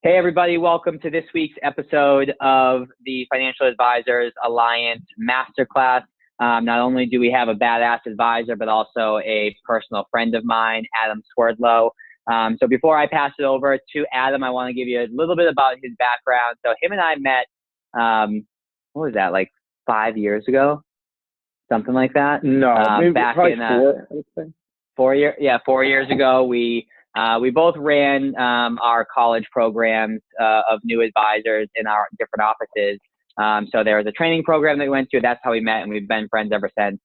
Hey, everybody. Welcome to this week's episode of the Financial Advisors Alliance Masterclass. Not only do we have a badass advisor, but also a personal friend of mine, Adam Swerdlow. So before I pass it over to Adam, I want to give you a little bit about his background. So him and I met, what was that, like 5 years ago? Something like that? No, maybe back probably in 4, I would say. 4 years. Yeah, 4 years ago, we both ran our college programs of new advisors in our different offices. So there was a training program that we went to. That's how we met, and we've been friends ever since.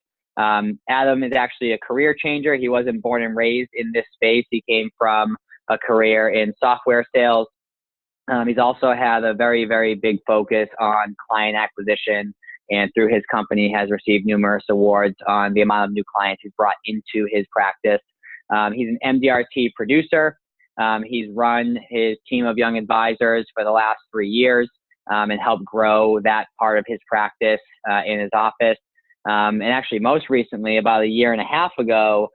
Adam is actually a career changer. He wasn't born and raised in this space. He came from a career in software sales. He's also had a very, very big focus on client acquisition, and through his company has received numerous awards on the amount of new clients he's brought into his practice. He's an MDRT producer. He's run his team of young advisors for the last 3 years and helped grow that part of his practice in his office. And actually, most recently, about a year and a half ago,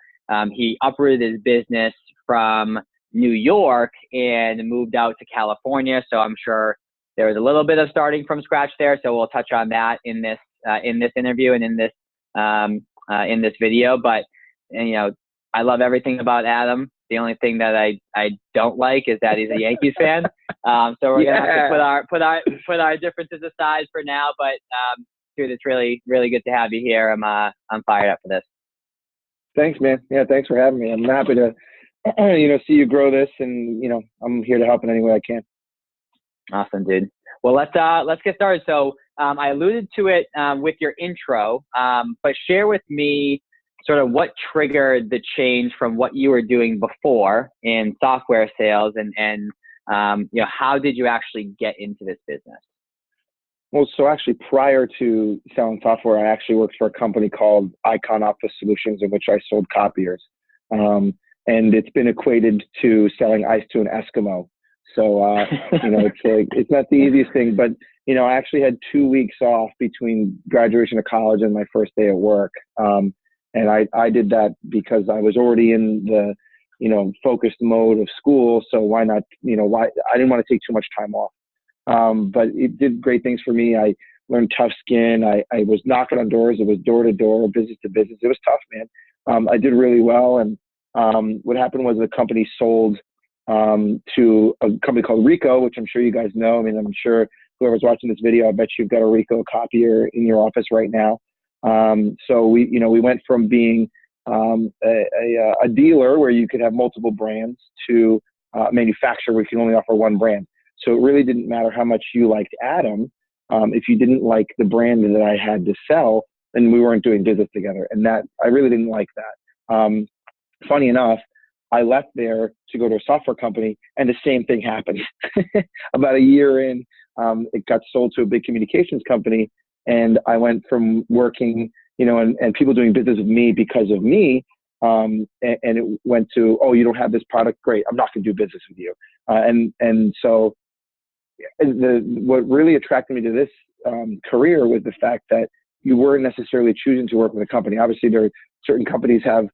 he uprooted his business from New York and moved out to California. So I'm sure there was a little bit of starting from scratch there. So we'll touch on that in this interview and in this video. But I love everything about Adam. The only thing that I don't like is that he's a Yankees fan. So we're gonna have to put our differences aside for now. But dude, it's really, really good to have you here. I'm fired up for this. Thanks, man. Yeah, thanks for having me. I'm happy to see you grow this, and I'm here to help in any way I can. Awesome, dude. Well, let's get started. So I alluded to it with your intro, but share with me sort of what triggered the change from what you were doing before in software sales, and how did you actually get into this business? Well, so actually prior to selling software, I actually worked for a company called Icon Office Solutions, in which I sold copiers. And it's been equated to selling ice to an Eskimo. So, it's not the easiest thing, but, I actually had 2 weeks off between graduation of college and my first day at work. And I did that because I was already in the, focused mode of school. So why not, I didn't want to take too much time off. But it did great things for me. I learned tough skin. I was knocking on doors. It was door to door, business to business. It was tough, man. I did really well. And what happened was the company sold to a company called Rico, which I'm sure you guys know. I mean, I'm sure whoever's watching this video, I bet you've got a Rico copier in your office right now. So we went from being a dealer where you could have multiple brands to a manufacturer where you can only offer one brand. So it really didn't matter how much you liked Adam. If you didn't like the brand that I had to sell, then we weren't doing business together. And that I really didn't like that. Funny enough, I left there to go to a software company, and the same thing happened. About a year in, it got sold to a big communications company, and I went from working, and people doing business with me because of me, and it went to, oh, you don't have this product? Great, I'm not going to do business with you. And so what really attracted me to this career was the fact that you weren't necessarily choosing to work with a company. Obviously, there are certain companies have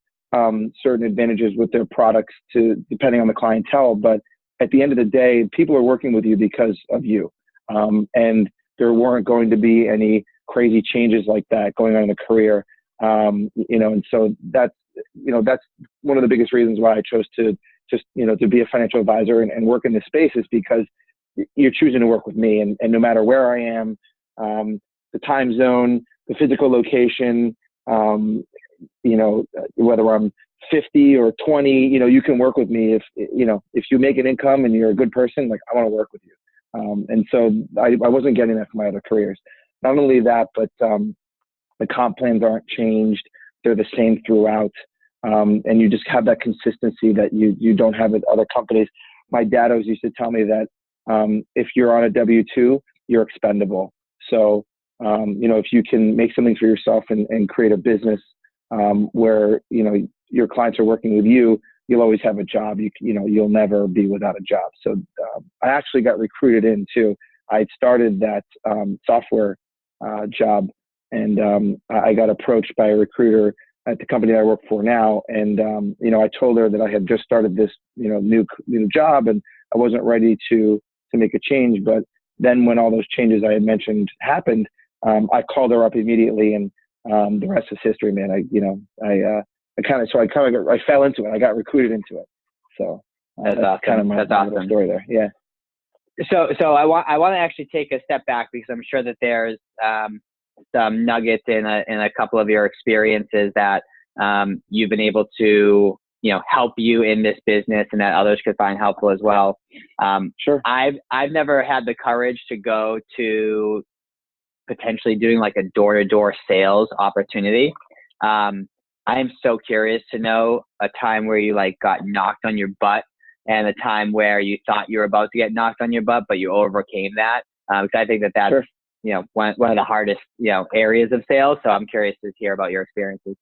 certain advantages with their products depending on the clientele, but at the end of the day, people are working with you because of you. And there weren't going to be any crazy changes like that going on in the career. And so that's one of the biggest reasons why I chose to to be a financial advisor and work in this space, is because you're choosing to work with me, and no matter where I am, the time zone, the physical location, whether I'm 50 or 20, you can work with me. If you make an income and you're a good person, like, I want to work with you. And so I wasn't getting that from my other careers. Not only that, but the comp plans aren't changed. They're the same throughout. And you just have that consistency that you don't have at other companies. My dad always used to tell me that if you're on a W-2, you're expendable. So, if you can make something for yourself and create a business where, your clients are working with you, you'll always have a job. You'll never be without a job. So I actually got recruited in too. I started that software job, and I got approached by a recruiter at the company I work for now. And, I told her that I had just started this, new job, and I wasn't ready to to make a change. But then when all those changes I had mentioned happened, I called her up immediately, and the rest is history, man. I fell into it. I got recruited into it. So that's awesome. Kind of my awesome story there. Yeah. So I want to actually take a step back, because I'm sure that there's some nuggets in a couple of your experiences that you've been able to, help you in this business, and that others could find helpful as well. Sure. I've never had the courage to go to potentially doing like a door-to-door sales opportunity. I am so curious to know a time where you like got knocked on your butt, and a time where you thought you were about to get knocked on your butt, but you overcame that. Because I think that's, Sure. One of the hardest, areas of sales. So I'm curious to hear about your experiences.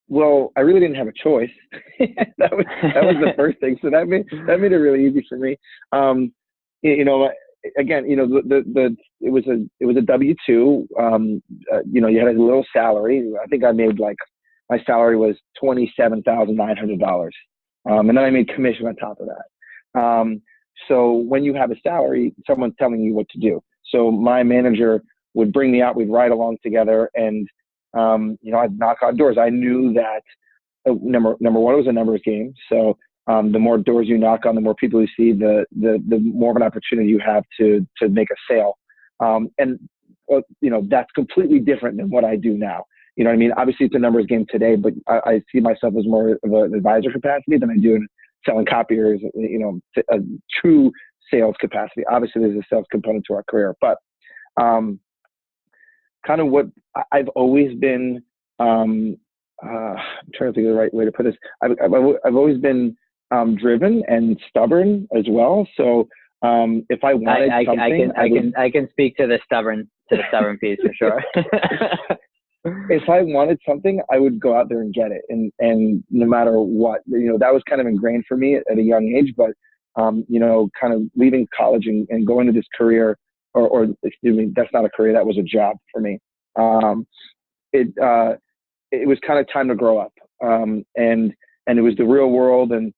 Well, I really didn't have a choice. that was the first thing. So that made it really easy for me. Again, it was a W-2. You had a little salary. I think I made my salary was $27,900. And then I made commission on top of that. So when you have a salary, someone's telling you what to do. So my manager would bring me out, we'd ride along together, and I'd knock on doors. I knew that number one, it was a numbers game. So the more doors you knock on, the more people you see, the more of an opportunity you have to make a sale. That's completely different than what I do now. You know what I mean? Obviously, it's a numbers game today, but I see myself as more of an advisor capacity than I do in selling copiers, a true sales capacity. Obviously, there's a sales component to our career, but kind of what I've always been, I'm trying to think of the right way to put this. I've always been driven and stubborn as well. So if I wanted something, I can speak to the stubborn piece for sure. If I wanted something, I would go out there and get it. And no matter what, that was kind of ingrained for me at a young age, but, kind of leaving college and going to this career, or excuse me, that's not a career. That was a job for me. It was kind of time to grow up. And it was the real world. And,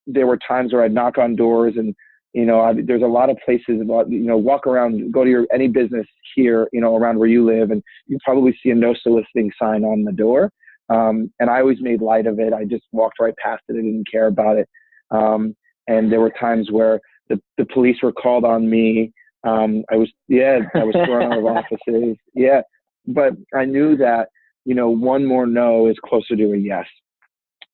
there were times where I'd knock on doors, and, there's a lot of places about, walk around, go to any business here, around where you live, and you probably see a no soliciting sign on the door. And I always made light of it. I just walked right past it. I didn't care about it. And there were times where the police were called on me. I was thrown out of offices. Yeah. But I knew that, one more no is closer to a yes.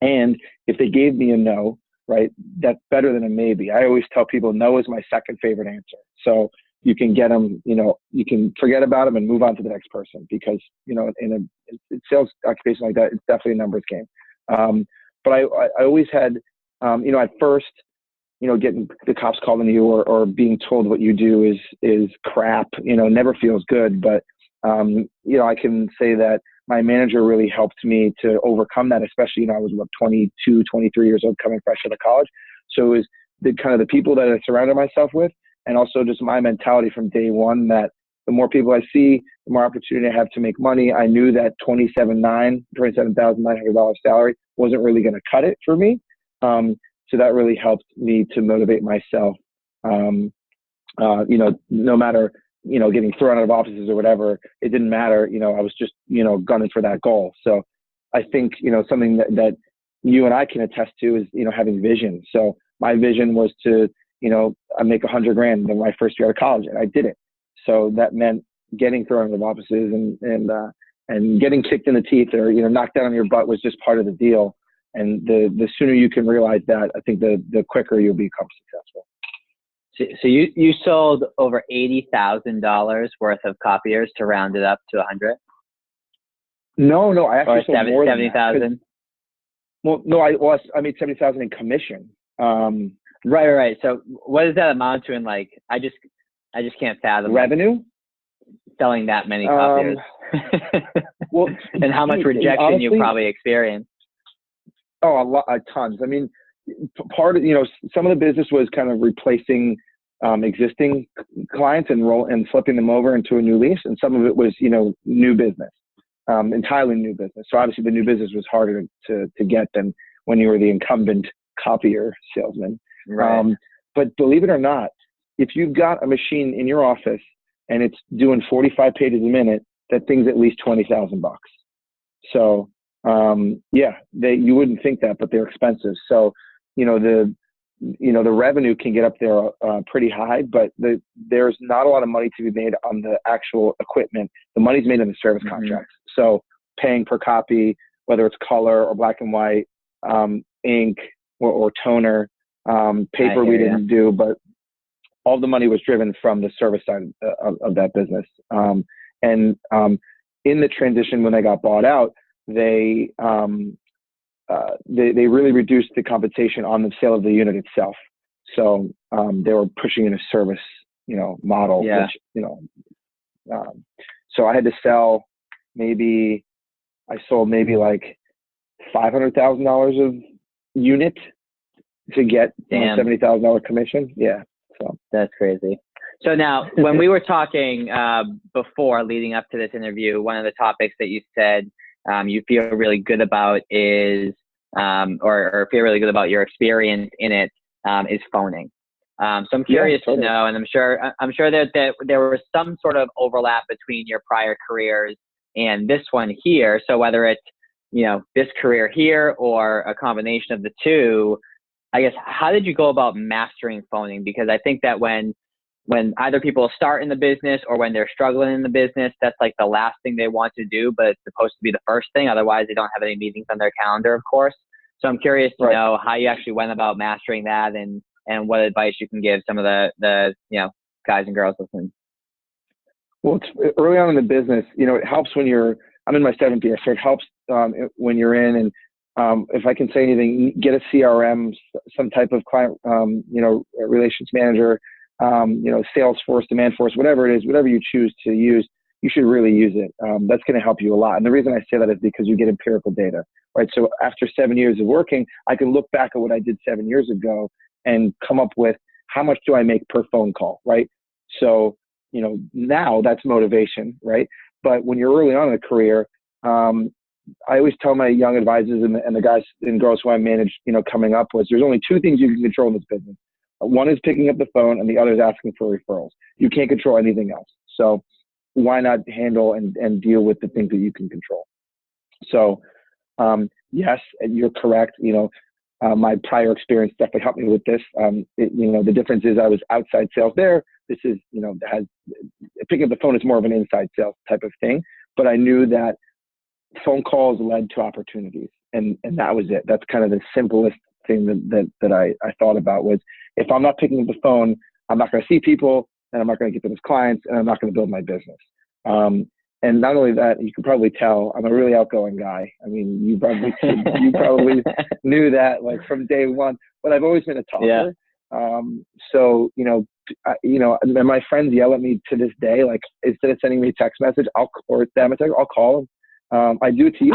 And if they gave me a no, right, that's better than a maybe. I always tell people no is my second favorite answer. So you can get them, you can forget about them and move on to the next person, because, in a sales occupation like that, it's definitely a numbers game. But I always had, at first, getting the cops called on you or being told what you do is crap, never feels good. But, I can say that my manager really helped me to overcome that, especially, I was 22, 23 years old, coming fresh out of college. So it was the people that I surrounded myself with, and also just my mentality from day one, that the more people I see, the more opportunity I have to make money. I knew that $27,900 salary wasn't really going to cut it for me. So that really helped me to motivate myself. No matter, getting thrown out of offices or whatever, it didn't matter. I was just, gunning for that goal. So I think, something that you and I can attest to is, having vision. So my vision was to, I make $100,000 in my first year of college, and I did it. So that meant getting thrown out of offices and getting kicked in the teeth or, knocked down on your butt was just part of the deal. And the sooner you can realize that, I think the quicker you'll become successful. So you sold over $80,000 worth of copiers to round it up to 100? No, I actually sold more than 70,000. Well, no, I made 70,000 in commission. Right. So what does that amount to in I just can't fathom revenue selling that many copiers. Well, and how much rejection honestly, you probably experienced. Oh, tons. I mean, part of, some of the business was kind of replacing existing clients and flipping them over into a new lease. And some of it was, new business, entirely new business. So obviously the new business was harder to get than when you were the incumbent copier salesman. Right. But believe it or not, if you've got a machine in your office and it's doing 45 pages a minute, that thing's at least $20,000. So, yeah, you wouldn't think that, but they're expensive. So, the revenue can get up there pretty high, but there's not a lot of money to be made on the actual equipment. The money's made in the service contracts. So paying per copy, whether it's color or black and white, ink or toner, paper we didn't do, but all the money was driven from the service side of that business. In the transition when they got bought out, they really reduced the compensation on the sale of the unit itself. So they were pushing in a service, model. Yeah. Which, so I had to sell I sold maybe like $500,000 of unit to get $70,000 commission. Yeah. So that's crazy. So now, when we were talking before, leading up to this interview, one of the topics that you said you feel really good about is, or feel really good about your experience in it, is phoning. So I'm curious to know, and I'm sure that there was some sort of overlap between your prior careers and this one here. So whether it's, this career here or a combination of the two, I guess, how did you go about mastering phoning? Because I think that when either people start in the business or when they're struggling in the business, that's like the last thing they want to do, but it's supposed to be the first thing. Otherwise, they don't have any meetings on their calendar, of course. So I'm curious to know how you actually went about mastering that and what advice you can give some of the guys and girls listening. Well, it's early on in the business, it helps when I'm in my 7th year, so it helps when you're in, and if I can say anything, get a CRM, some type of client, relations manager, Salesforce, Demandforce, whatever it is, whatever you choose to use, you should really use it. That's going to help you a lot. And the reason I say that is because you get empirical data, right? So after 7 years of working, I can look back at what I did 7 years ago and come up with how much do I make per phone call, right? So, now that's motivation, right? But when you're early on in a career, I always tell my young advisors and the guys and girls who I manage, coming up was there's only 2 things you can control in this business. One is picking up the phone and the other is asking for referrals. You can't control anything else. So why not handle and deal with the things that you can control? So, yes, you're correct. My prior experience definitely helped me with this. The difference is I was outside sales there. This is, picking up the phone is more of an inside sales type of thing, but I knew that phone calls led to opportunities, and that was it. That's kind of the simplest thing that I thought about was if I'm not picking up the phone, I'm not going to see people, and I'm not going to get them as clients, and I'm not going to build my business. And not only that, you can probably tell I'm a really outgoing guy. I mean, you probably knew that like from day one, but I've always been a talker. Yeah. So, and my friends yell at me to this day, like instead of sending me a text message, I'll call them. I do it to you.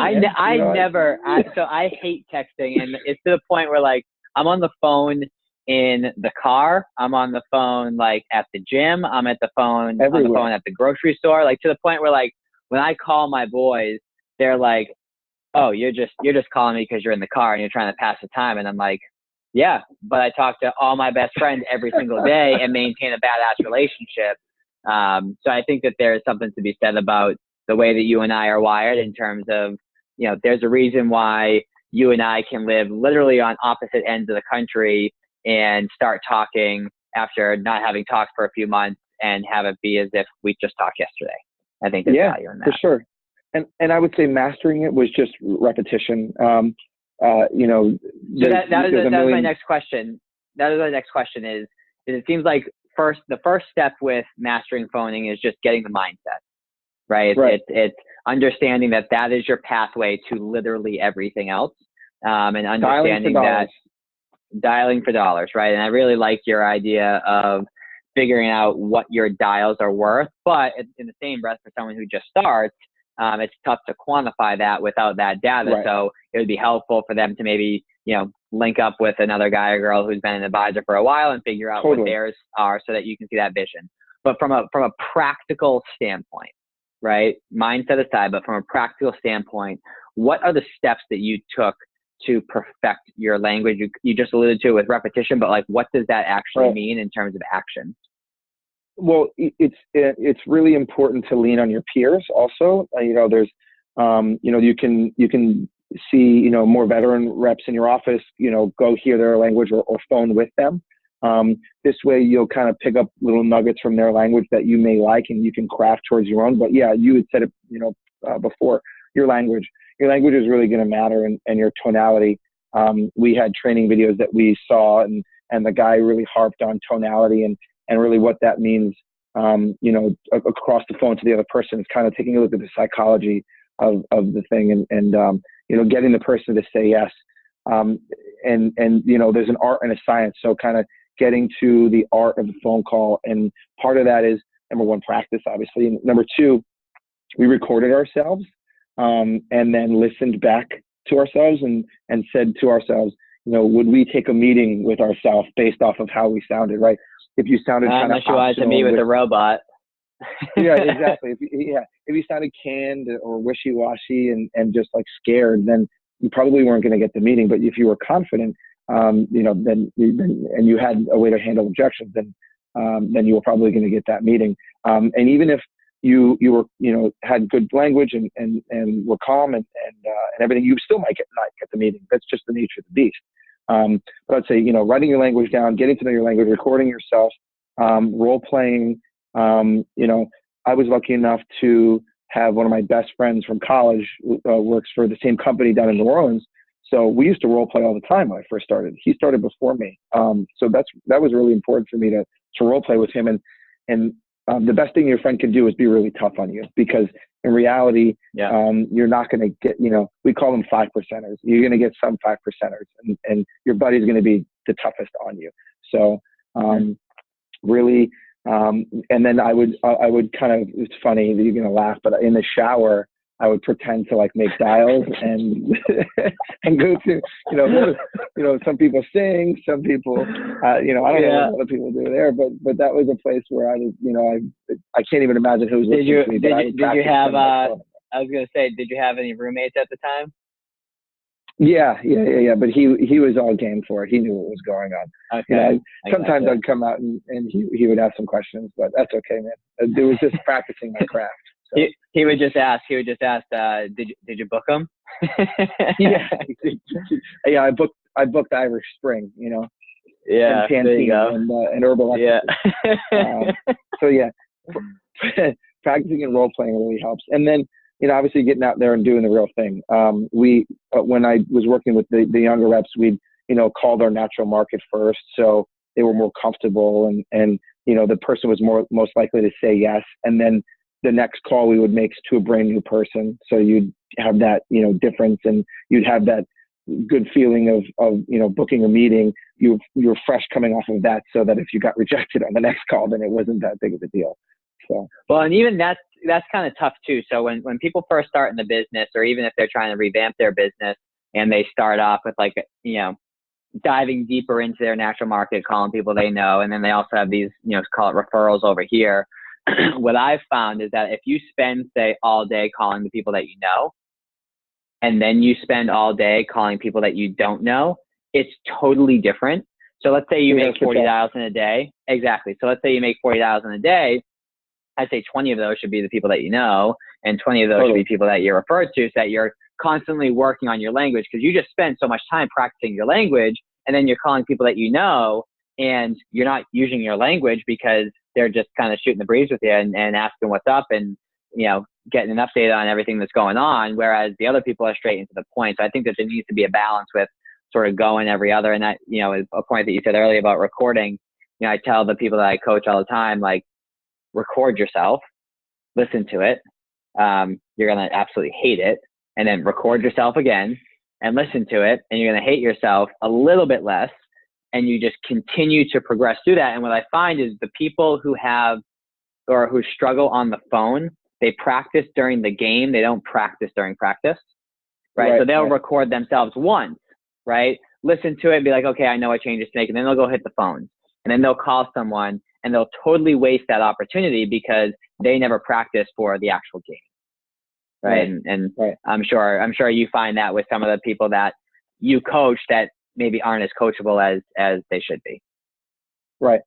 So I hate texting, and it's to the point where like I'm on the phone in the car, I'm on the phone like at the gym, I'm at the phone everywhere. On the phone at the grocery store, like to the point where like when I call my boys, they're like, "Oh, you're just calling me because you're in the car and you're trying to pass the time," and I'm like, "Yeah, but I talk to all my best friends every single day and maintain a badass relationship." So I think that there's something to be said about the way that you and I are wired in terms of, there's a reason why you and I can live literally on opposite ends of the country and start talking after not having talked for a few months and have it be as if we just talked yesterday. I think there's value in that. For sure. And I would say mastering it was just repetition. So that was my next question. That was my next question is it seems like the first step with mastering phoning is just getting the mindset, right? It's understanding that is your pathway to literally everything else. And understanding that dialing for dollars, right? And I really like your idea of figuring out what your dials are worth, but in the same breath for someone who just starts, it's tough to quantify that without that data. Right. So it would be helpful for them to maybe, link up with another guy or girl who's been an advisor for a while and figure out what theirs are so that you can see that vision. But from a practical standpoint, right? Mindset aside, but from a practical standpoint, what are the steps that you took to perfect your language? You just alluded to it with repetition, but like, what does that actually mean in terms of action? Well, it's really important to lean on your peers also. There's, you can see, more veteran reps in your office, go hear their language or phone with them. This way you'll kind of pick up little nuggets from their language that you may like and you can craft towards your own. But yeah, you had said it, before, your language is really going to matter, and your tonality. We had training videos that we saw, and the guy really harped on tonality and really what that means, across the phone to the other person. It's kind of taking a look at the psychology of the thing and getting the person to say yes. And there's an art and a science. So kind of getting to the art of the phone call. And part of that is, number one, practice, obviously. And number two, we recorded ourselves, and then listened back to ourselves and said to ourselves, would we take a meeting with ourselves based off of how we sounded, right? If you sounded kind of unless you wanted to meet with a robot. Yeah, exactly. If you sounded canned or wishy-washy and just like scared, then you probably weren't going to get the meeting. But if you were confident, then and you had a way to handle objections, then you were probably going to get that meeting. And even if you were, had good language and were calm and everything, you still might not get the meeting. That's just the nature of the beast. But I'd say, writing your language down, getting to know your language, recording yourself, role playing. I was lucky enough to have one of my best friends from college, works for the same company down in New Orleans. So we used to role play all the time when I first started. He started before me. So that was really important for me to role play with him. And the best thing your friend can do is be really tough on you, because in reality, you're not going to get, we call them 5%ers. You're going to get some 5%ers, and your buddy's going to be the toughest on you. So really, and then I would kind of, it's funny that you're going to laugh, but in the shower, I would pretend to like make dials and and go to, some people sing, some people, I don't know what other people do there, but that was a place where I was, I can't even imagine who was listening to me. Did you have, I was going to say, did you have any roommates at the time? Yeah. But he was all game for it. He knew what was going on. Okay. Sometimes I'd come out and he would ask some questions, but that's okay, man. It was just practicing my craft. So. He would just ask, did you book him? Yeah. I booked Irish Spring, Yeah. And Pantene and Herbal. Yeah. So yeah, practicing and role playing really helps. And then, obviously getting out there and doing the real thing. When I was working with the younger reps, we'd, called our natural market first. So they were more comfortable and the person was most likely to say yes. And then the next call we would make to a brand new person. So you'd have that, difference, and you'd have that good feeling of booking a meeting. You're fresh coming off of that, so that if you got rejected on the next call, then it wasn't that big of a deal. So, well, and even that's kind of tough too. So when people first start in the business, or even if they're trying to revamp their business and they start off with like, diving deeper into their natural market, calling people they know. And then they also have these, call it referrals over here. What I've found is that if you spend, say, all day calling the people that you know, and then you spend all day calling people that you don't know, it's totally different. So let's say you make 40 dials in a day. Exactly. So let's say you make 40 dials in a day. I'd say 20 of those should be the people that you know, and 20 of those should be people that you're referred to, so that you're constantly working on your language, because you just spend so much time practicing your language, and then you're calling people that you know, and you're not using your language because they're just kind of shooting the breeze with you and asking what's up and, getting an update on everything that's going on. Whereas the other people are straight into the point. So I think that there needs to be a balance with sort of going every other. And that, is a point that you said earlier about recording. I tell the people that I coach all the time, like, record yourself, listen to it. You're going to absolutely hate it. And then record yourself again and listen to it. And you're going to hate yourself a little bit less. And you just continue to progress through that. And what I find is the people who struggle on the phone, they practice during the game. They don't practice during practice, right? So they'll record themselves once, right? Listen to it and be like, okay, I know what changes to make. And then they'll go hit the phone, and then they'll call someone, and they'll totally waste that opportunity because they never practice for the actual game. Right. And I'm sure you find that with some of the people that you coach that maybe aren't as coachable as they should be. Right.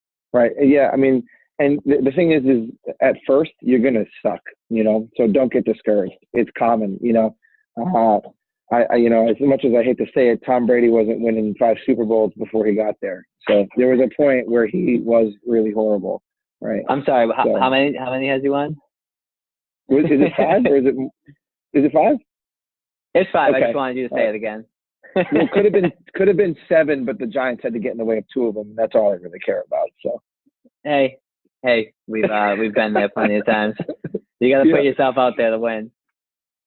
Yeah. I mean, and the thing is at first you're going to suck, so don't get discouraged. It's common, as much as I hate to say it, Tom Brady wasn't winning 5 Super Bowls before he got there. So there was a point where he was really horrible. Right. I'm sorry. How many has he won? Is it 5 or is it 5? It's 5. Okay. I just wanted you to say it again. Well, could have been 7, but the Giants had to get in the way of 2 of them. That's all I really care about. So. Hey, we've been there plenty of times. You got to put yourself out there to win.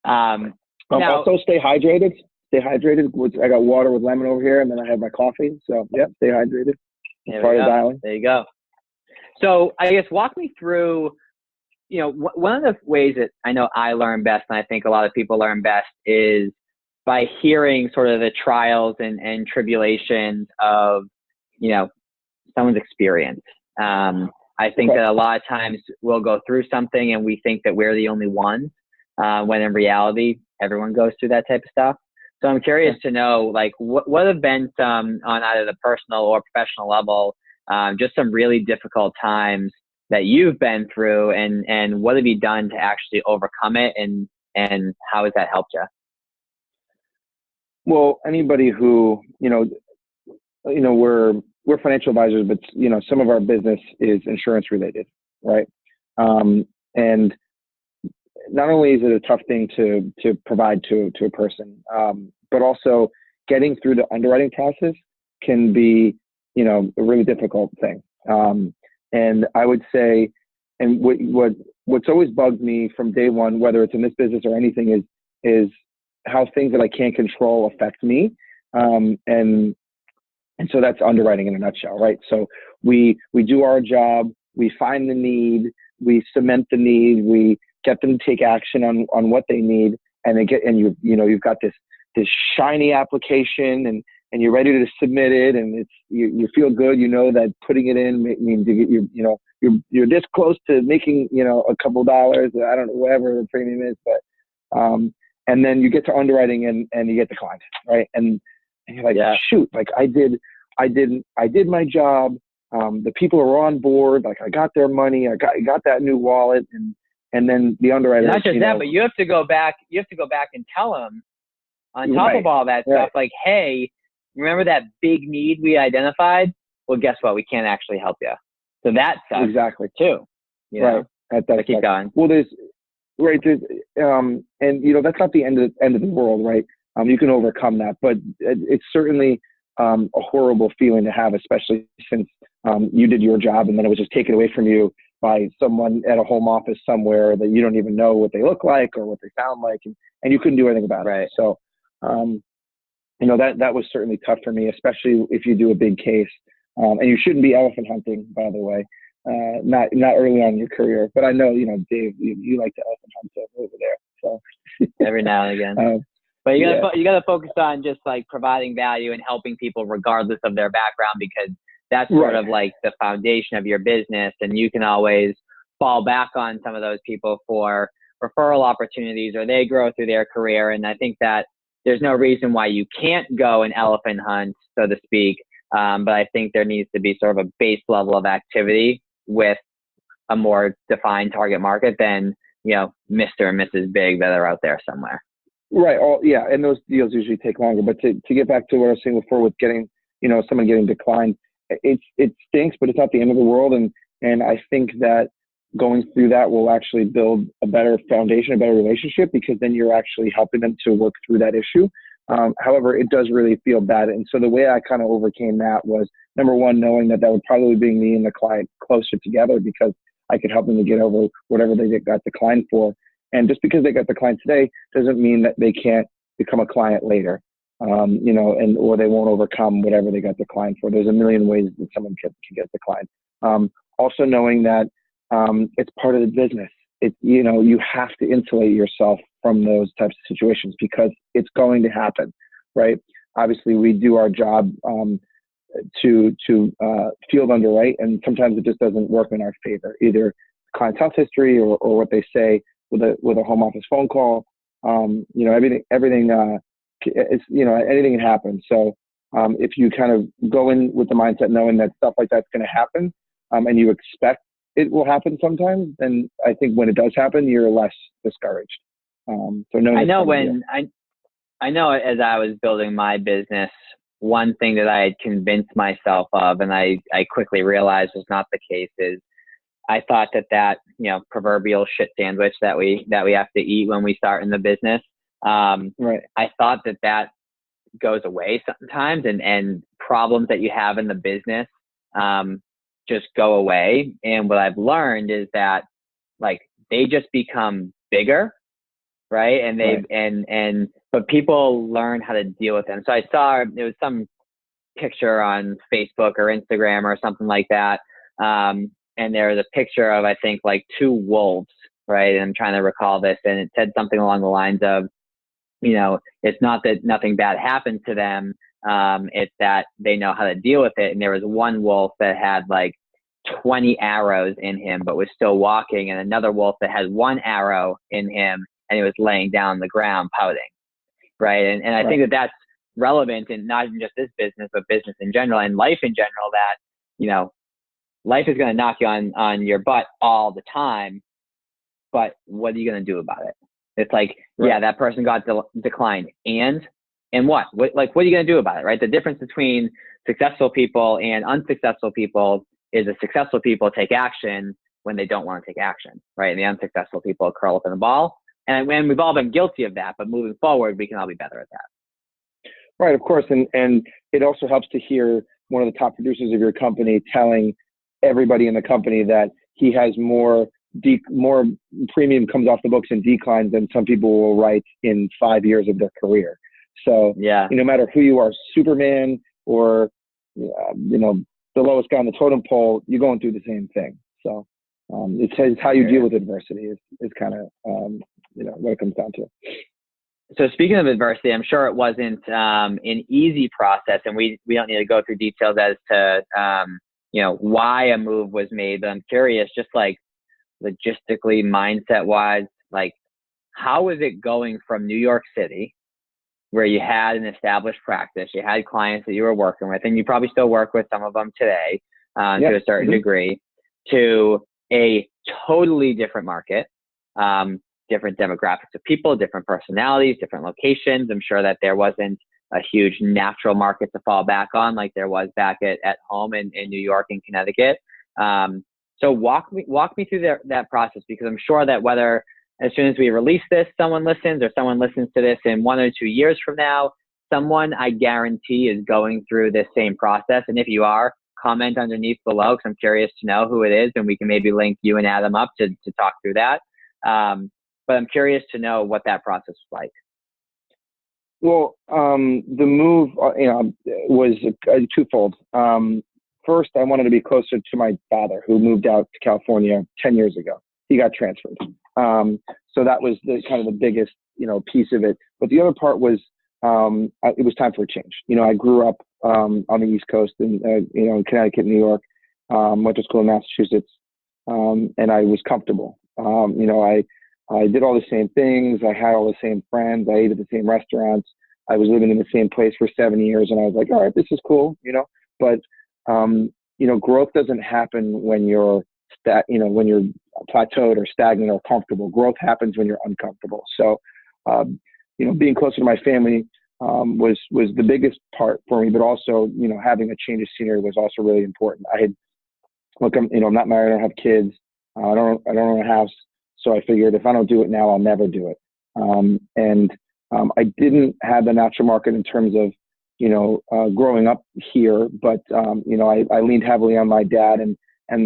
Now, also, stay hydrated. Stay hydrated. I got water with lemon over here, and then I have my coffee. So, stay hydrated. There you go. So, I guess walk me through, one of the ways that I know I learn best, and I think a lot of people learn best, is by hearing sort of the trials and tribulations of, someone's experience. I think that a lot of times we'll go through something and we think that we're the only ones, when in reality, everyone goes through that type of stuff. So I'm curious to know, like, what have been some, on either the personal or professional level, just some really difficult times that you've been through, and what have you done to actually overcome it, and how has that helped you? Well, anybody who, we're financial advisors, but some of our business is insurance related, right? And not only is it a tough thing to provide to a person, but also getting through the underwriting process can be, a really difficult thing. And I would say, and what's always bugged me from day one, whether it's in this business or anything, is how things that I can't control affect me. And so that's underwriting in a nutshell, right? So we do our job, we find the need, we cement the need, we get them to take action on what they need, and you've got this shiny application, and you're ready to submit it, and you feel good, that putting it in means you're this close to making a couple dollars, I don't know, whatever the premium is, but and then you get to underwriting and you get declined, right? And you're like, shoot, like I did my job. The people are on board. Like I got their money. I got that new wallet, and then the underwriter. Not just that, but you have to go back. You have to go back and tell them, on top of all that stuff, like, hey, remember that big need we identified? Well, guess what? We can't actually help you. So that sucks. Exactly. Too. Right. So keep going. Well, there's and that's not the end of the world, right? You can overcome that, but it's certainly a horrible feeling to have, especially since you did your job and then it was just taken away from you by someone at a home office somewhere that you don't even know what they look like or what they sound like, and you couldn't do anything about it. So, that was certainly tough for me, especially if you do a big case. And you shouldn't be elephant hunting, by the way, not early on in your career. But I know, Dave, you like to elephant hunt over there. So every now and again. But you got to focus on just like providing value and helping people regardless of their background, because that's sort of like the foundation of your business. And you can always fall back on some of those people for referral opportunities, or they grow through their career. And I think that there's no reason why you can't go and elephant hunt, so to speak. But I think there needs to be sort of a base level of activity with a more defined target market than, Mr. and Mrs. Big that are out there somewhere. Right. And those deals usually take longer. But to get back to what I was saying before with getting, someone getting declined, it stinks, but it's not the end of the world. And I think that going through that will actually build a better foundation, a better relationship, because then you're actually helping them to work through that issue. However, it does really feel bad. And so the way I kind of overcame that was, number one, knowing that would probably bring me and the client closer together, because I could help them to get over whatever they got declined for. And just because they got declined today doesn't mean that they can't become a client later, or they won't overcome whatever they got declined for. There's a million ways that someone can get declined. Also knowing that it's part of the business. You have to insulate yourself from those types of situations because it's going to happen, right? Obviously, we do our job to field underwrite, and sometimes it just doesn't work in our favor, either client's health history or what they say with a home office phone call. Everything it's, anything can happen. So if you kind of go in with the mindset knowing that stuff like that's going to happen, and you expect it will happen sometimes, then I think when it does happen, you're less discouraged. So knowing I know as I was building my business, one thing that I had convinced myself of, and I quickly realized was not the case, is I thought that proverbial shit sandwich that we have to eat when we start in the business. Right. I thought that goes away sometimes, and problems that you have in the business just go away. And what I've learned is that they just become bigger, right? And but people learn how to deal with them. So I saw it was some picture on Facebook or Instagram or something like that. And there was a picture of, I think, two wolves, right? And I'm trying to recall this, and it said something along the lines of, it's not that nothing bad happened to them. It's that they know how to deal with it. And there was one wolf that had 20 arrows in him, but was still walking. And another wolf that had one arrow in him, and he was laying down on the ground pouting. Right. And I think that's relevant in not even just this business, but business in general and life in general, that, life is going to knock you on your butt all the time, but what are you going to do about it? It's yeah, that person got declined. And what? What are you going to do about it? Right. The difference between successful people and unsuccessful people is the successful people take action when they don't want to take action. Right. And the unsuccessful people curl up in a ball. And we've all been guilty of that, but moving forward, we can all be better at that. Right. Of course. And it also helps to hear one of the top producers of your company telling everybody in the company that he has more premium comes off the books and declines than some people will write in 5 years of their career. So yeah, no matter who you are, Superman or the lowest guy on the totem pole, you're going through the same thing. So it's how you deal with adversity is kind of what it comes down to. So speaking of adversity, I'm sure it wasn't an easy process, and we don't need to go through details as to why a move was made, but I'm curious, just logistically, mindset wise, how is it going from New York City, where you had an established practice, you had clients that you were working with, and you probably still work with some of them today to a certain degree, to a totally different market, different demographics of people, different personalities, different locations. I'm sure that there wasn't a huge natural market to fall back on like there was back at home in New York and Connecticut. So walk me through that process, because I'm sure that whether as soon as we release this, someone listens, or someone listens to this in 1 or 2 years from now, someone I guarantee is going through this same process. And if you are, comment underneath below, because I'm curious to know who it is, and we can maybe link you and Adam up to talk through that. But I'm curious to know what that process was like. Well, the move, was twofold. First, I wanted to be closer to my father, who moved out to California 10 years ago. He got transferred. So that was kind of the biggest, piece of it. But the other part was, it was time for a change. I grew up on the East Coast in Connecticut, New York, went to school in Massachusetts, and I was comfortable. I did all the same things. I had all the same friends. I ate at the same restaurants. I was living in the same place for 7 years, and I was like, all right, this is cool, But growth doesn't happen when you're plateaued or stagnant or comfortable. Growth happens when you're uncomfortable. So, being closer to my family was the biggest part for me. But also, having a change of scenery was also really important. I'm not married. I don't have kids. I don't own a house. So I figured if I don't do it now, I'll never do it. I didn't have the natural market in terms of, growing up here, but, I leaned heavily on my dad and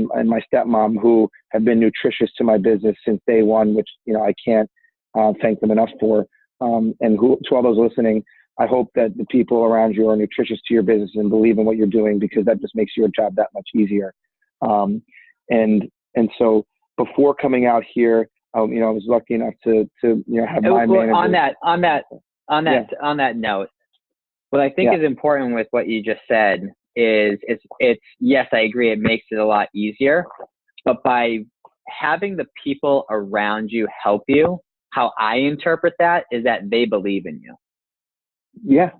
my stepmom, who have been nutritious to my business since day one, which, I can't thank them enough for. To all those listening, I hope that the people around you are nutritious to your business and believe in what you're doing, because that just makes your job that much easier. So before coming out here, I was lucky enough to have my manager. On that note, what I think is important with what you just said is it's yes, I agree, it makes it a lot easier, but by having the people around you help you, how I interpret that is that they believe in you. Yeah,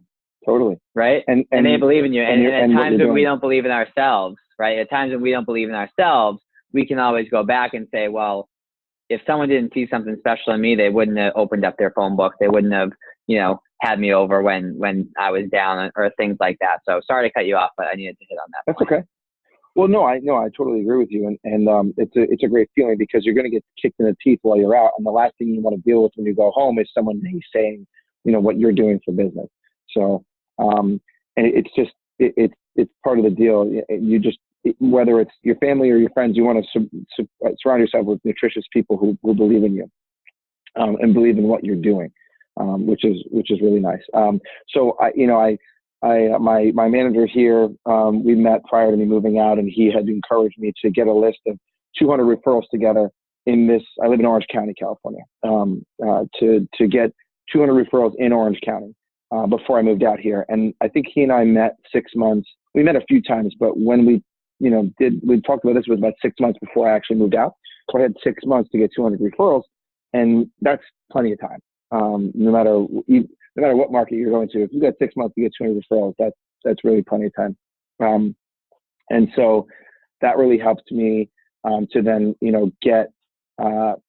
totally. Right. And they believe in you. And at times when we don't believe in ourselves, right? At times when we don't believe in ourselves, we can always go back and say, well, if someone didn't see something special in me, they wouldn't have opened up their phone book. They wouldn't have, had me over when I was down or things like that. So sorry to cut you off, but I needed to hit on that. That's okay. Well, no, I totally agree with you. And it's a great feeling because you're going to get kicked in the teeth while you're out. And the last thing you want to deal with when you go home is someone saying, what you're doing for business. So, and it's just, it's part of the deal. You just, whether it's your family or your friends, you want to surround yourself with nutritious people who believe in you, and believe in what you're doing, which is really nice. So my manager here, we met prior to me moving out, and he had encouraged me to get a list of 200 referrals together I live in Orange County, California, to get 200 referrals in Orange County, before I moved out here. And I think he and I met 6 months. We met a few times, but when we talked about this, was about 6 months before I actually moved out. So I had 6 months to get 200 referrals, and that's plenty of time. No matter what market you're going to, if you got 6 months to get 200 referrals, that's really plenty of time. And so that really helped me to then get hit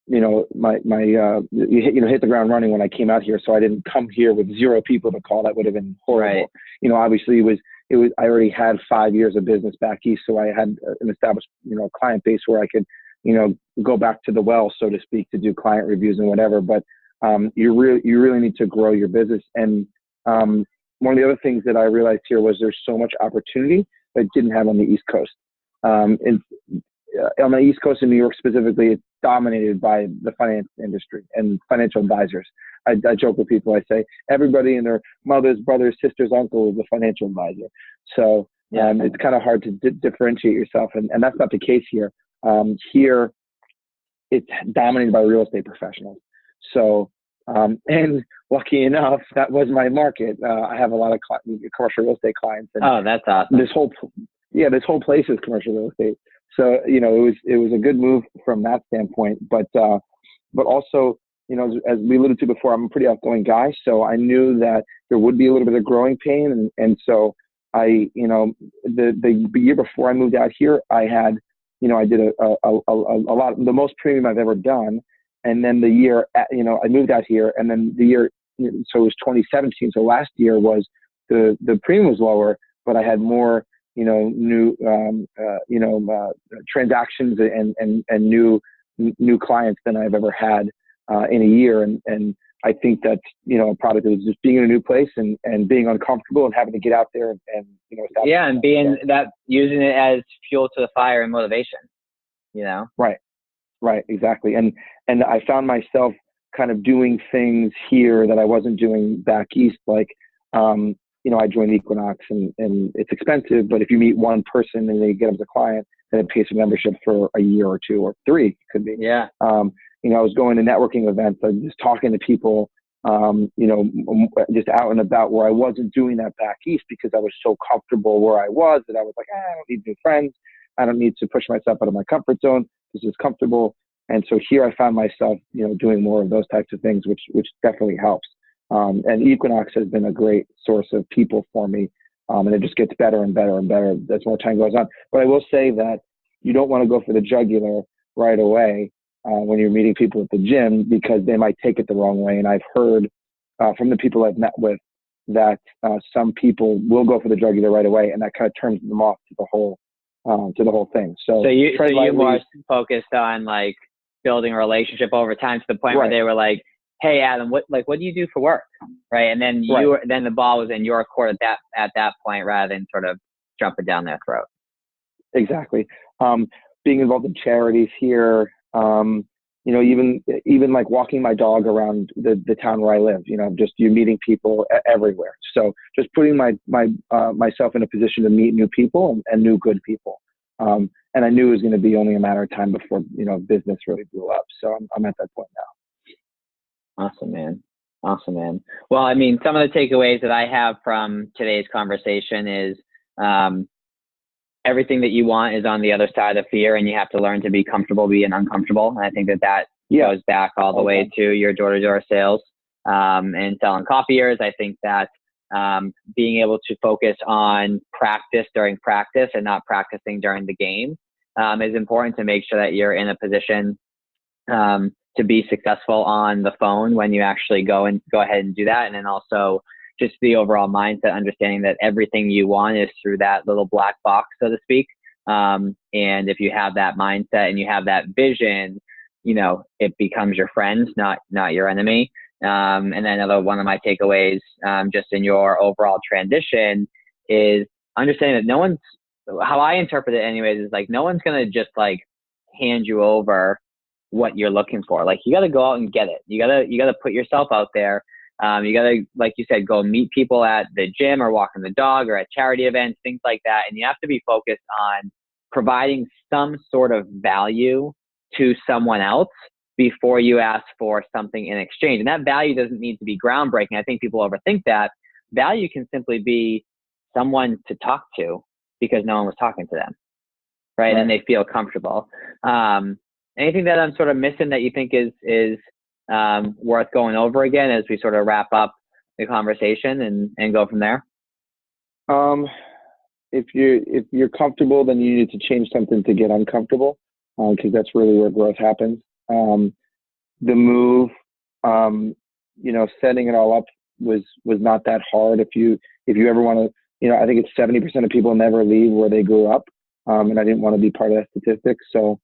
the ground running when I came out here. So I didn't come here with 0 people to call. That would have been horrible. Right. Obviously it was I already had 5 years of business back east, so I had an established client base where I could go back to the well, so to speak, to do client reviews and whatever. But you really need to grow your business. And one of the other things that I realized here was there's so much opportunity that I didn't have on the East Coast. On the East Coast in New York specifically, it's dominated by the finance industry and financial advisors. I joke with people. I say everybody and their mother's brother's sister's uncle is a financial advisor. So it's kind of hard to differentiate yourself, and that's not the case here. Here, it's dominated by real estate professionals. So, and lucky enough, that was my market. I have a lot of commercial real estate clients. And that's awesome. This whole place is commercial real estate. So, it was a good move from that standpoint, but also, as we alluded to before, I'm a pretty outgoing guy. So I knew that there would be a little bit of growing pain. And so the year before I moved out here, I had, I did a lot, the most premium I've ever done. And then the year, I moved out here, and then the year, so it was 2017. So last year was the premium was lower, but I had more, new, transactions and new clients than I've ever had in a year. And I think that's, a product of just being in a new place and being uncomfortable and having to get out there and and being that, using it as fuel to the fire and motivation, Right. Exactly. And I found myself kind of doing things here that I wasn't doing back east. Like, I joined Equinox and it's expensive, but if you meet one person and they get them as a client, then it pays for membership for a year or 2 or 3, it could be. Yeah. I was going to networking events, like just talking to people, just out and about, where I wasn't doing that back east because I was so comfortable where I was that I was like, I don't need new friends. I don't need to push myself out of my comfort zone. This is comfortable. And so here I found myself, doing more of those types of things, which definitely helps. And Equinox has been a great source of people for me. And it just gets better and better and better as more time goes on. But I will say that you don't want to go for the jugular right away when you're meeting people at the gym, because they might take it the wrong way. And I've heard from the people I've met with that some people will go for the jugular right away, and that kind of turns them off to the whole thing. So you more focused on like building a relationship over time to the point where they were like, hey, Adam, what do you do for work? Right. And then then the ball was in your court at that point, rather than sort of jumping down their throat. Exactly. Being involved in charities here, even like walking my dog around the town where I live, just you're meeting people everywhere. So just putting myself in a position to meet new people and new good people. And I knew it was going to be only a matter of time before, business really blew up. So I'm at that point now. Awesome, man. Well, I mean, some of the takeaways that I have from today's conversation is everything that you want is on the other side of fear, and you have to learn to be comfortable being uncomfortable. And I think that goes back all the way to your door-to-door sales and selling copiers. I think that being able to focus on practice during practice and not practicing during the game is important to make sure that you're in a position to be successful on the phone when you actually go ahead and do that. And then also just the overall mindset, understanding that everything you want is through that little black box, so to speak. And if you have that mindset and you have that vision, you know, it becomes your friend, not your enemy. And then another one of my takeaways, just in your overall transition, is understanding that how I interpret it anyways, is like, no one's going to just like hand you over what you're looking for. Like, you got to go out and get it. You got to put yourself out there. You got to, like you said, go meet people at the gym or walking the dog or at charity events, things like that. And you have to be focused on providing some sort of value to someone else before you ask for something in exchange. And that value doesn't need to be groundbreaking. I think people overthink that. Value can simply be someone to talk to because no one was talking to them, right? And they feel comfortable. Anything that I'm sort of missing that you think is worth going over again as we sort of wrap up the conversation and go from there? If you're comfortable, then you need to change something to get uncomfortable, because that's really where growth happens. The move, setting it all up was not that hard. If you ever want to, I think it's 70% of people never leave where they grew up. And I didn't want to be part of that statistic. So,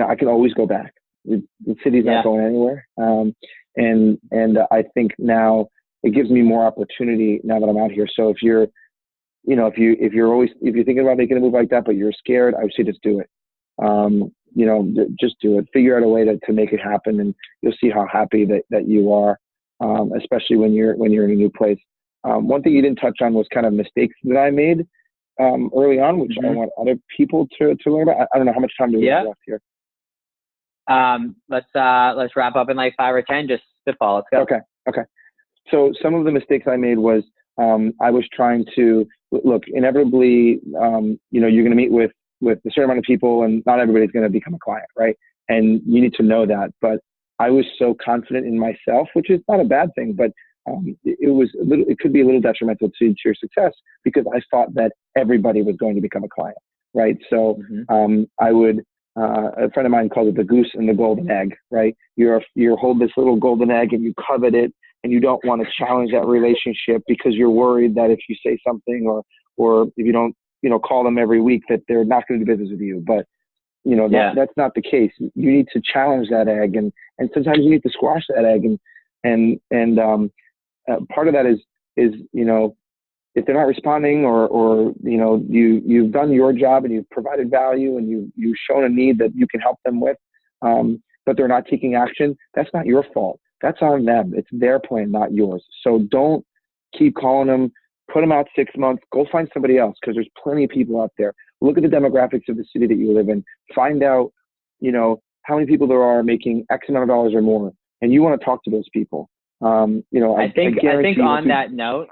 I can always go back. The city's not going anywhere. And I think now it gives me more opportunity now that I'm out here. So if you're thinking about making a move like that, but you're scared, I would say just do it. Just do it. Figure out a way to make it happen, and you'll see how happy that you are, especially when you're in a new place. One thing you didn't touch on was kind of mistakes that I made early on, which I want other people to learn about. I don't know how much time do we have left here. Let's wrap up in like 5 or 10. Just spitball. Let's go. Okay. So some of the mistakes I made was I was trying to look. Inevitably, you're going to meet with a certain amount of people, and not everybody's going to become a client, right? And you need to know that. But I was so confident in myself, which is not a bad thing, but it could be a little detrimental to your success, because I thought that everybody was going to become a client, right? So I would. A friend of mine called it the goose and the golden egg, right? You hold this little golden egg and you covet it, and you don't want to challenge that relationship because you're worried that if you say something or if you don't, call them every week, that they're not going to do business with you. But, that's not the case. You need to challenge that egg, and sometimes you need to squash that egg. And part of that is, if they're not responding or you've done your job and you've provided value and you've shown a need that you can help them with, but they're not taking action, that's not your fault. That's on them. It's their plan, not yours. So don't keep calling them. Put them out 6 months. Go find somebody else, because there's plenty of people out there. Look at the demographics of the city that you live in. Find out, how many people there are making X amount of dollars or more, and you want to talk to those people. I think on that note,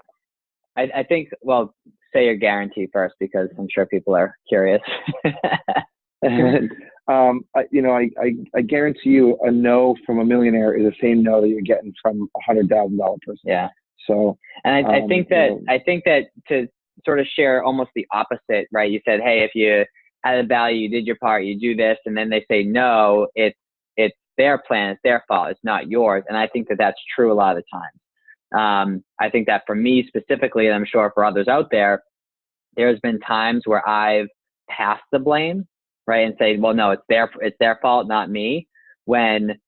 I think, well, say your guarantee first, because I'm sure people are curious. I guarantee you a no from a millionaire is the same no that you're getting from $100,000 person. Yeah. So, and I think that to sort of share almost the opposite, right? You said, hey, if you added value, you did your part, you do this, and then they say no, it's their plan, it's their fault, it's not yours. And I think that that's true a lot of the time. I think that for me specifically, and I'm sure for others out there, there's been times where I've passed the blame, right, and say, well, no, it's their fault, not me, when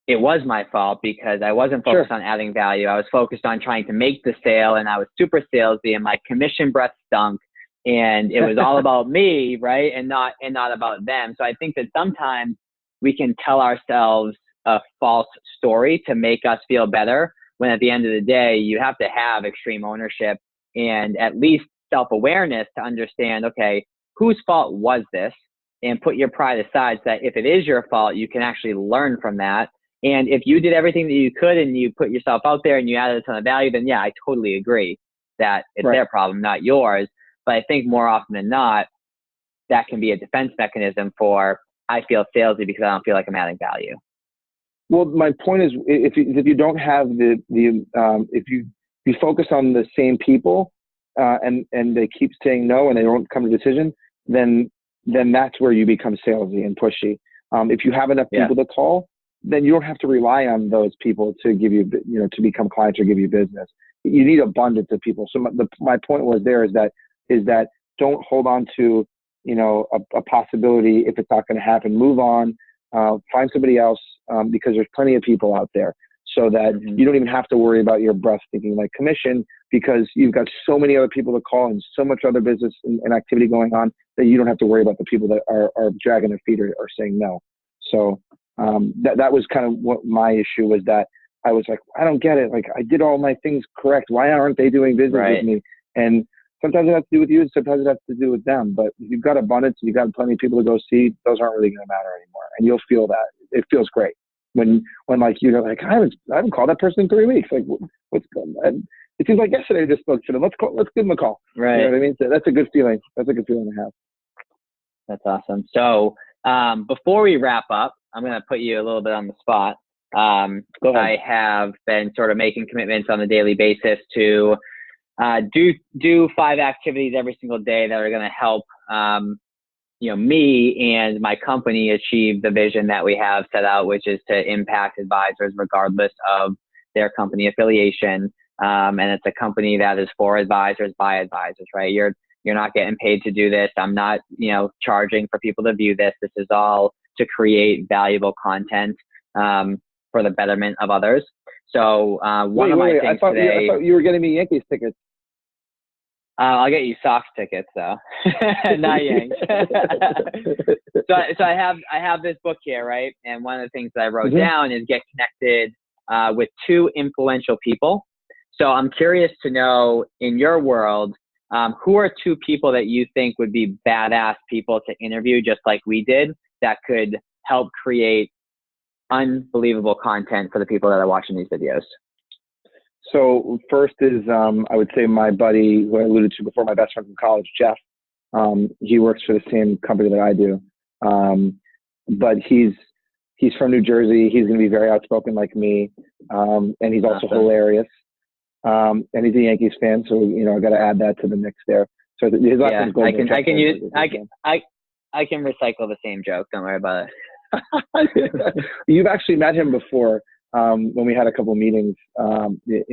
it was my fault, because I wasn't focused on adding value. I was focused on trying to make the sale, and I was super salesy, and my commission breath stunk, and it was all about me, right, and not about them. So I think that sometimes we can tell ourselves a false story to make us feel better, when at the end of the day, you have to have extreme ownership and at least self-awareness to understand, okay, whose fault was this? And put your pride aside, so that if it is your fault, you can actually learn from that. And if you did everything that you could and you put yourself out there and you added a ton of value, then yeah, I totally agree that it's their problem, not yours. But I think more often than not, that can be a defense mechanism for, I feel salesy because I don't feel like I'm adding value. Well, my point is, if you don't have if you you focus on the same people, and they keep saying no and they don't come to a decision, then that's where you become salesy and pushy. If you have enough people to call, then you don't have to rely on those people to give you, to become clients or give you business. You need abundance of people. So my point was there is that don't hold on to, a possibility if it's not going to happen. Move on, find somebody else, because there's plenty of people out there, so that you don't even have to worry about your breath stinking like commission, because you've got so many other people to call and so much other business and activity going on that you don't have to worry about the people that are dragging their feet or saying no. So that was kind of what my issue was, that I was like, I don't get it. Like, I did all my things correct. Why aren't they doing business with me? And sometimes it has to do with you, and sometimes it has to do with them. But if you've got abundance and you've got plenty of people to go see, those aren't really going to matter anymore. And you'll feel that. It feels great when like, like, I haven't called that person in 3 weeks. Like, what's going on? It seems like yesterday I just spoke to them. Let's give them a call. Right. You know what I mean? So that's a good feeling. That's a good feeling to have. That's awesome. So before we wrap up, I'm going to put you a little bit on the spot. Go ahead. I have been sort of making commitments on a daily basis to do 5 activities every single day that are going to help me and my company achieve the vision that we have set out, which is to impact advisors regardless of their company affiliation. And it's a company that is for advisors by advisors, right? You're not getting paid to do this. I'm not, charging for people to view this. This is all to create valuable content for the betterment of others. So one of my things I thought you were getting me Yankees tickets. I'll get you Sox tickets though, not Yanks. So I have this book here, right? And one of the things that I wrote down is get connected with 2 influential people. So I'm curious to know, in your world, who are 2 people that you think would be badass people to interview, just like we did, that could help create unbelievable content for the people that are watching these videos? So first is, I would say my buddy who I alluded to before, my best friend from college, Jeff. He works for the same company that I do. But he's from New Jersey. He's going to be very outspoken like me. And he's also hilarious. And he's a Yankees fan. So, I got to add that to the mix there. So his last name's Goldman. I can recycle the same joke. Don't worry about it. You've actually met him before. When we had a couple of meetings, I think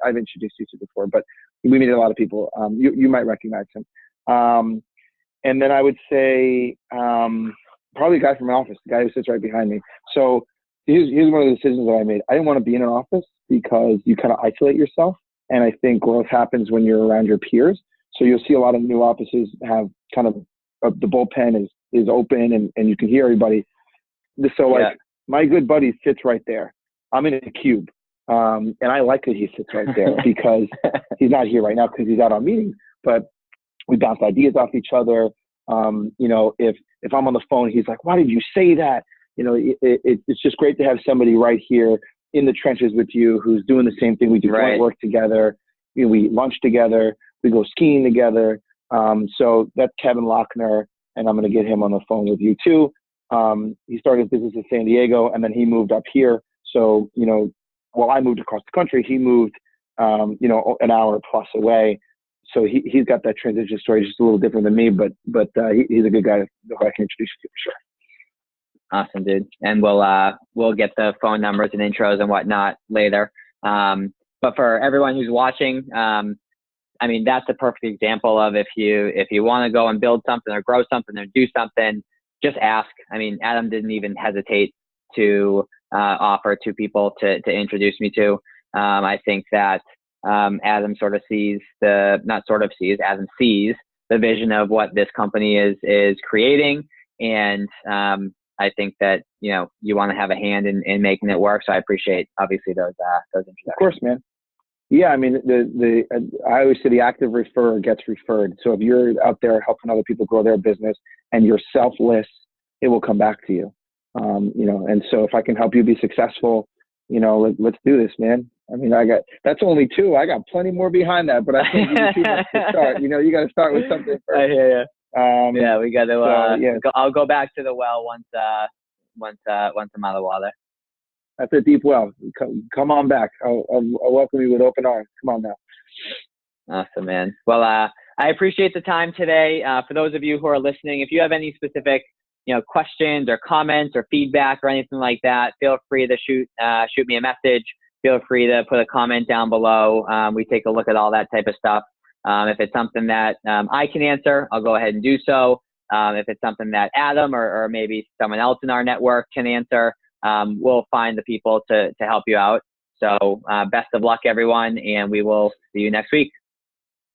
I've introduced you to before, but we meet a lot of people. You might recognize him. And then I would say, probably a guy from my office, the guy who sits right behind me. So here's one of the decisions that I made. I didn't want to be in an office because you kind of isolate yourself. And I think growth happens when you're around your peers. So you'll see a lot of new offices have kind of the bullpen is open and you can hear everybody. So my good buddy sits right there. I'm in a cube. And I like that he sits right there because he's not here right now because he's out on meetings, but we bounce ideas off each other. If I'm on the phone, he's like, why did you say that? It's just great to have somebody right here in the trenches with you who's doing the same thing. We do joint work together. We eat lunch together. We go skiing together. So that's Kevin Lochner, and I'm going to get him on the phone with you too. He started his business in San Diego, and then he moved up here. So, while I moved across the country, he moved, an hour plus away. So he's got that transition story, just a little different than me, but he's a good guy who I can introduce you to for sure. Awesome, dude. And we'll get the phone numbers and intros and whatnot later. But for everyone who's watching, that's a perfect example of if you want to go and build something or grow something or do something, just ask. Adam didn't even hesitate to offer 2 people to introduce me to. I think that Adam sees the vision of what this company is creating. And I think that, you want to have a hand in making it work. So I appreciate, obviously, those introductions. Of course, man. Yeah, I always say the active referrer gets referred. So if you're out there helping other people grow their business and you're selfless, it will come back to you. And so if I can help you be successful, let's do this, man. That's only 2. I got plenty more behind that, but I think you too much to start. You got to start with something first. I hear you. We got to. I'll go back to the well once I'm out of the water. That's a deep well. Come on back. I'll welcome you with open arms. Come on now. Awesome, man. Well, I appreciate the time today. For those of you who are listening, if you have any specific, questions or comments or feedback or anything like that, feel free to shoot me a message. Feel free to put a comment down below. We take a look at all that type of stuff. If it's something that I can answer, I'll go ahead and do so. If it's something that Adam or maybe someone else in our network can answer, we'll find the people to help you out. So best of luck, everyone, and we will see you next week.